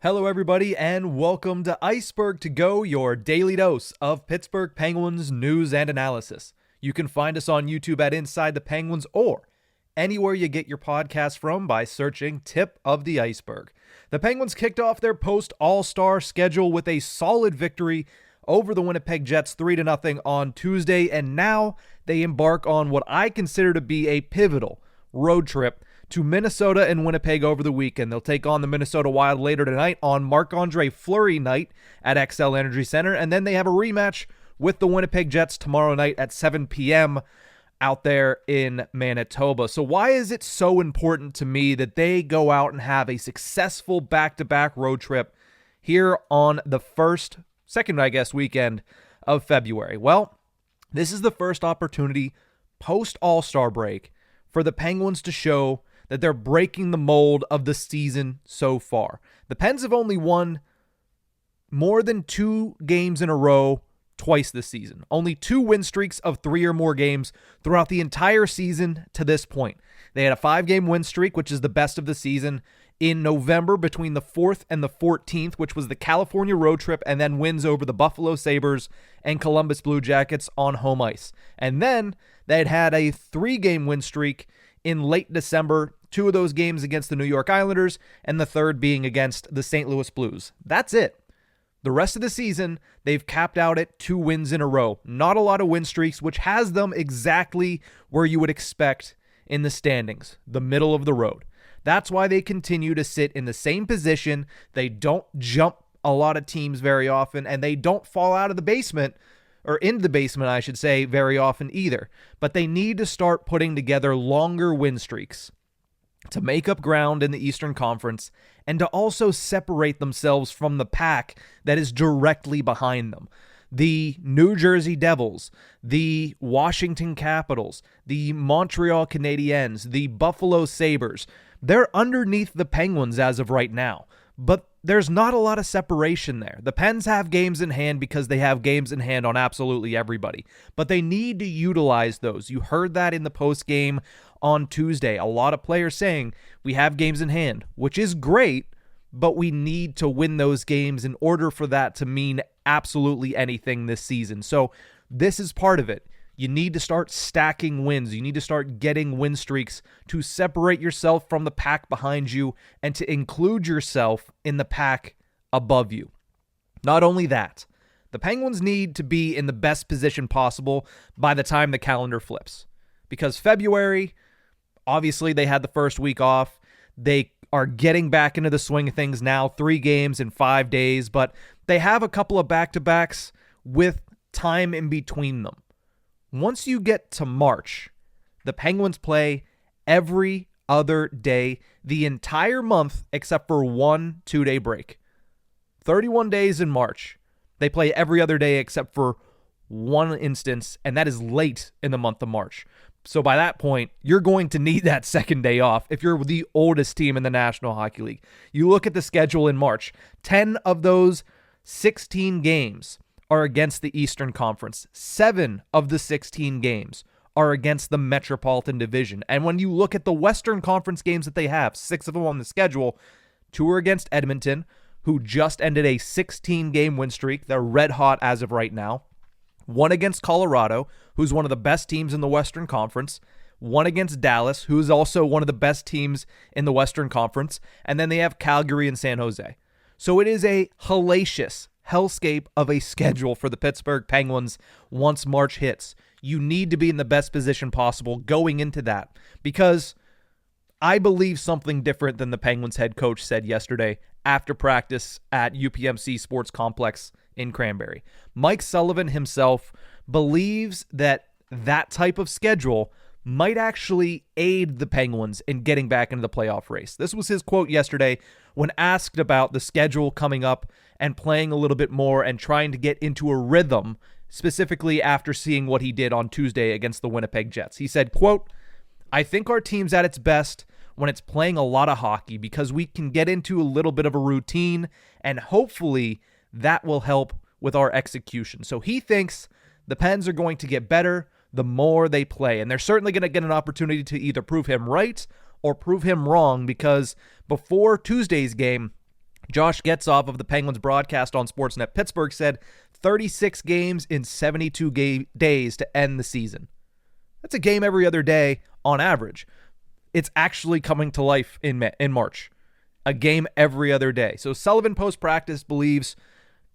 Hello, everybody, and welcome to Ice-Burgh To Go, your daily dose of Pittsburgh Penguins news and analysis. You can find us on YouTube at Inside the Penguins or anywhere you get your podcast from by searching Tip of the Iceberg. The Penguins kicked off their post-All-Star schedule with a solid victory over the Winnipeg Jets 3-0 on Tuesday, and now they embark on what I consider to be a pivotal road trip to Minnesota and Winnipeg over the weekend. They'll take on the Minnesota Wild later tonight on Marc-Andre Fleury night at XL Energy Center, and then they have a rematch with the Winnipeg Jets tomorrow night at 7 p.m. out there in Manitoba. So why is it so important to me that they go out and have a successful back-to-back road trip here on the second weekend of February? Well, this is the first opportunity post-All-Star break for the Penguins to show that they're breaking the mold of the season so far. The Pens have only won more than 2 games in a row twice this season. Only 2 win streaks of 3 or more games throughout the entire season to this point. They had a 5-game win streak, which is the best of the season, in November between the 4th and the 14th, which was the California road trip, and then wins over the Buffalo Sabres and Columbus Blue Jackets on home ice. And then they had a 3-game win streak in late December, 2 of those games against the New York Islanders, and the third being against the St. Louis Blues. That's it. The rest of the season, they've capped out at 2 wins in a row. Not a lot of win streaks, which has them exactly where you would expect in the standings, the middle of the road. That's why they continue to sit in the same position. They don't jump a lot of teams very often, and they don't fall out of the basement, or into the basement, I should say, very often either. But they need to start putting together longer win streaks to make up ground in the Eastern Conference and to also separate themselves from the pack that is directly behind them. The New Jersey Devils, the Washington Capitals, the Montreal Canadiens, the Buffalo Sabres, they're underneath the Penguins as of right now. But there's not a lot of separation there. The Pens have games in hand because they have games in hand on absolutely everybody. But they need to utilize those. You heard that in the post-game on Tuesday. A lot of players saying we have games in hand, which is great, but we need to win those games in order for that to mean absolutely anything this season. So this is part of it. You need to start stacking wins. You need to start getting win streaks to separate yourself from the pack behind you and to include yourself in the pack above you. Not only that, the Penguins need to be in the best position possible by the time the calendar flips. Because February, obviously they had the first week off. They are getting back into the swing of things now, 3 games in 5 days, but they have a couple of back-to-backs with time in between them. Once you get to March, the Penguins play every other day the entire month except for 1 2-day break. 31 days in March. They play every other day except for one instance, and that is late in the month of March. So by that point, you're going to need that second day off if you're the oldest team in the National Hockey League. You look at the schedule in March. 10 of those 16 games are against the Eastern Conference. 7 of the 16 games are against the Metropolitan Division. And when you look at the Western Conference games that they have, 6 of them on the schedule, 2 are against Edmonton, who just ended a 16-game win streak. They're red hot as of right now. 1 against Colorado, who's one of the best teams in the Western Conference. 1 against Dallas, who's also one of the best teams in the Western Conference. And then they have Calgary and San Jose. So it is a hellacious hellscape of a schedule for the Pittsburgh Penguins once March hits. You need to be in the best position possible going into that, because I believe something different than the Penguins head coach said yesterday after practice at UPMC Sports Complex in Cranberry. Mike Sullivan himself believes that type of schedule might actually aid the Penguins in getting back into the playoff race. This was his quote yesterday when asked about the schedule coming up and playing a little bit more and trying to get into a rhythm, specifically after seeing what he did on Tuesday against the Winnipeg Jets. He said, quote, "I think our team's at its best when it's playing a lot of hockey because we can get into a little bit of a routine, and hopefully that will help with our execution." So he thinks the Pens are going to get better the more they play, and they're certainly going to get an opportunity to either prove him right or prove him wrong, because before Tuesday's game, Josh Getzoff of the Penguins broadcast on Sportsnet Pittsburgh said 36 games in 72 days to end the season. That's a game every other day on average. It's actually coming to life in March. A game every other day. So Sullivan post-practice believes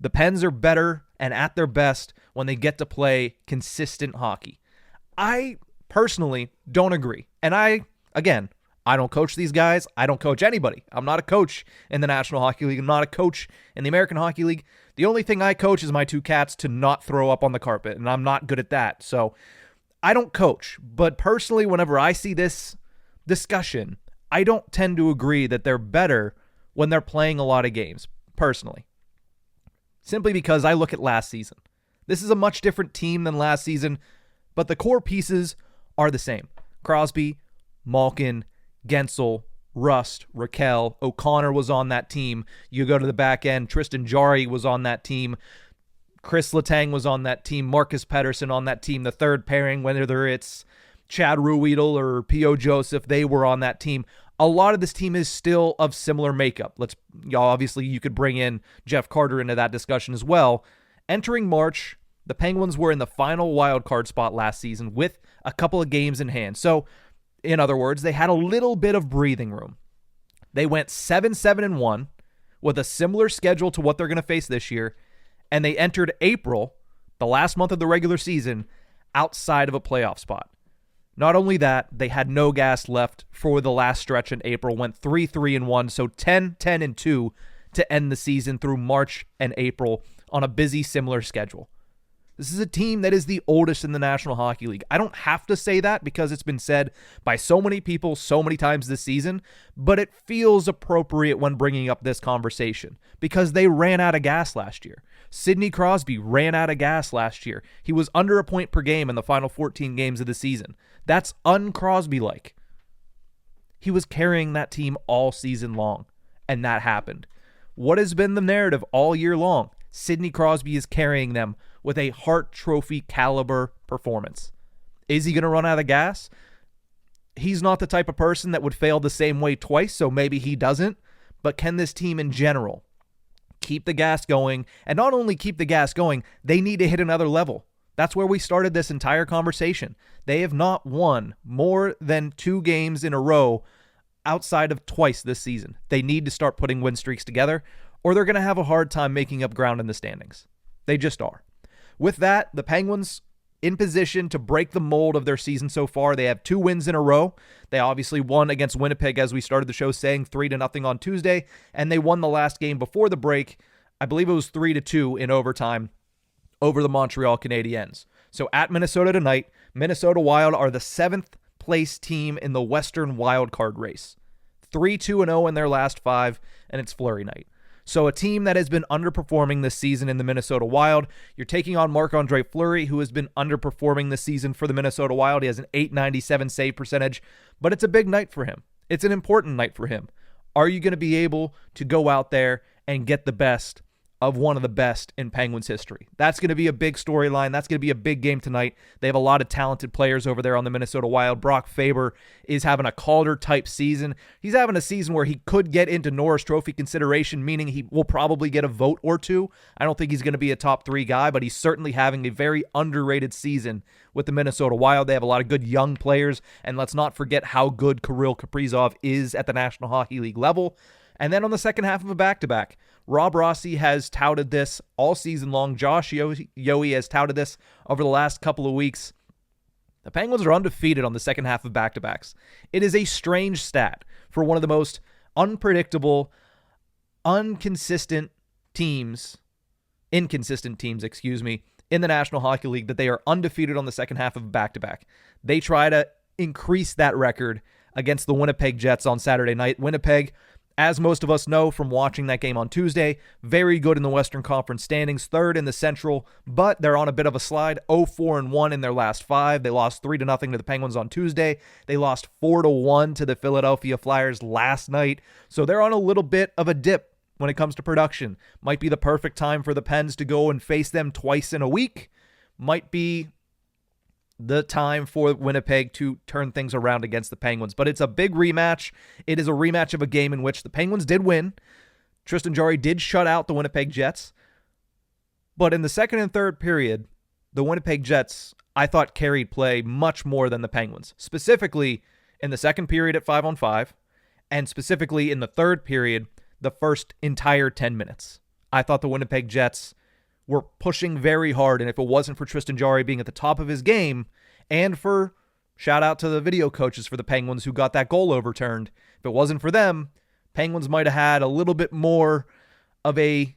the Pens are better and at their best when they get to play consistent hockey. I personally don't agree. And I don't coach these guys. I don't coach anybody. I'm not a coach in the National Hockey League. I'm not a coach in the American Hockey League. The only thing I coach is my two cats to not throw up on the carpet, and I'm not good at that. So I don't coach. But personally, whenever I see this discussion, I don't tend to agree that they're better when they're playing a lot of games, personally. Simply because I look at last season. This is a much different team than last season, but the core pieces are the same. Crosby, Malkin, Gensel, Rust, Raquel, O'Connor was on that team. You go to the back end, Tristan Jarry was on that team. Chris Letang was on that team. Marcus Pettersson on that team. The third pairing, whether it's Chad Ruhwedel or P.O. Joseph, they were on that team. A lot of this team is still of similar makeup. Obviously, you could bring in Jeff Carter into that discussion as well. Entering March, the Penguins were in the final wild card spot last season with a couple of games in hand. So, in other words, they had a little bit of breathing room. They went 7-7-1 with a similar schedule to what they're going to face this year, and they entered April, the last month of the regular season, outside of a playoff spot. Not only that, they had no gas left for the last stretch in April, went 3-3-1, so 10-10-2 to end the season through March and April on a busy, similar schedule. This is a team that is the oldest in the National Hockey League. I don't have to say that because it's been said by so many people so many times this season, but it feels appropriate when bringing up this conversation because they ran out of gas last year. Sidney Crosby ran out of gas last year. He was under a point per game in the final 14 games of the season. That's un-Crosby-like. He was carrying that team all season long, and that happened. What has been the narrative all year long? Sidney Crosby is carrying them with a Hart Trophy caliber performance. Is he going to run out of gas? He's not the type of person that would fail the same way twice, so maybe he doesn't. But can this team in general keep the gas going? And not only keep the gas going, they need to hit another level. That's where we started this entire conversation. They have not won more than 2 games in a row outside of twice this season. They need to start putting win streaks together, or they're going to have a hard time making up ground in the standings. They just are. With that, the Penguins in position to break the mold of their season so far. They have 2 wins in a row. They obviously won against Winnipeg, as we started the show saying, 3-0 on Tuesday, and they won the last game before the break. I believe it was 3-2 in overtime over the Montreal Canadiens. So at Minnesota tonight, Minnesota Wild are the 7th place team in the Western Wild Card race. 3-2-0 in their last 5, and it's Fleury night. So a team that has been underperforming this season in the Minnesota Wild. You're taking on Marc-Andre Fleury, who has been underperforming this season for the Minnesota Wild. He has an .897 save percentage, but it's a big night for him. It's an important night for him. Are you going to be able to go out there and get the best of one of the best in Penguins history? That's going to be a big storyline. That's going to be a big game tonight. They have a lot of talented players over there on the Minnesota Wild. Brock Faber is having a Calder-type season. He's having a season where he could get into Norris Trophy consideration, meaning he will probably get a vote or two. I don't think he's going to be a top 3 guy, but he's certainly having a very underrated season with the Minnesota Wild. They have a lot of good young players, and let's not forget how good Kirill Kaprizov is at the National Hockey League level. And then on the second half of a back-to-back, Rob Rossi has touted this all season long. Josh Yohe has touted this over the last couple of weeks. The Penguins are undefeated on the second half of back-to-backs. It is a strange stat for one of the most unpredictable, inconsistent teams in the National Hockey League that they are undefeated on the second half of a back-to-back. They try to increase that record against the Winnipeg Jets on Saturday night. Winnipeg, as most of us know from watching that game on Tuesday, very good in the Western Conference standings, 3rd in the Central, but they're on a bit of a slide, 0-4-1 in their last 5. They lost 3-0 to the Penguins on Tuesday. They lost 4-1 to the Philadelphia Flyers last night, so they're on a little bit of a dip when it comes to production. Might be the perfect time for the Pens to go and face them twice in a week. Might be the time for Winnipeg to turn things around against the Penguins. But it's a big rematch. It is a rematch of a game in which the Penguins did win. Tristan Jarry did shut out the Winnipeg Jets. But in the second and third period, the Winnipeg Jets, I thought, carried play much more than the Penguins. Specifically, in the second period at 5-on-5, and specifically in the third period, the first entire 10 minutes. I thought the Winnipeg Jets were pushing very hard, and if it wasn't for Tristan Jarry being at the top of his game, and for, shout out to the video coaches for the Penguins who got that goal overturned, if it wasn't for them, Penguins might have had a little bit more of a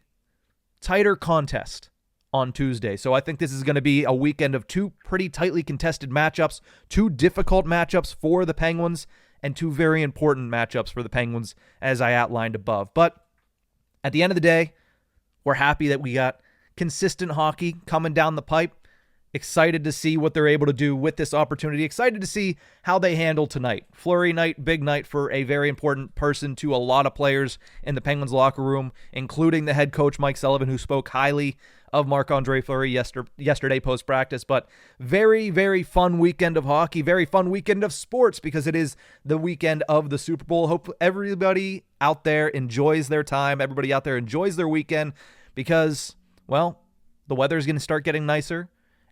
tighter contest on Tuesday. So I think this is going to be a weekend of two pretty tightly contested matchups, two difficult matchups for the Penguins, and two very important matchups for the Penguins, as I outlined above. But at the end of the day, we're happy that we got consistent hockey coming down the pipe. Excited to see what they're able to do with this opportunity. Excited to see how they handle tonight. Fleury night, big night for a very important person to a lot of players in the Penguins locker room, including the head coach, Mike Sullivan, who spoke highly of Marc-Andre Fleury yesterday post-practice. But very, very fun weekend of hockey, very fun weekend of sports, because it is the weekend of the Super Bowl. Hope everybody out there enjoys their time. Everybody out there enjoys their weekend because, well, the weather is going to start getting nicer,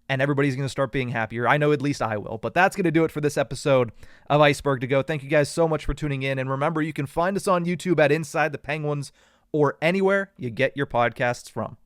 and everybody's going to start being happier. I know at least I will. But that's going to do it for this episode of Ice-Burgh To Go. Thank you guys so much for tuning in. And remember, you can find us on YouTube at Inside the Penguins or anywhere you get your podcasts from.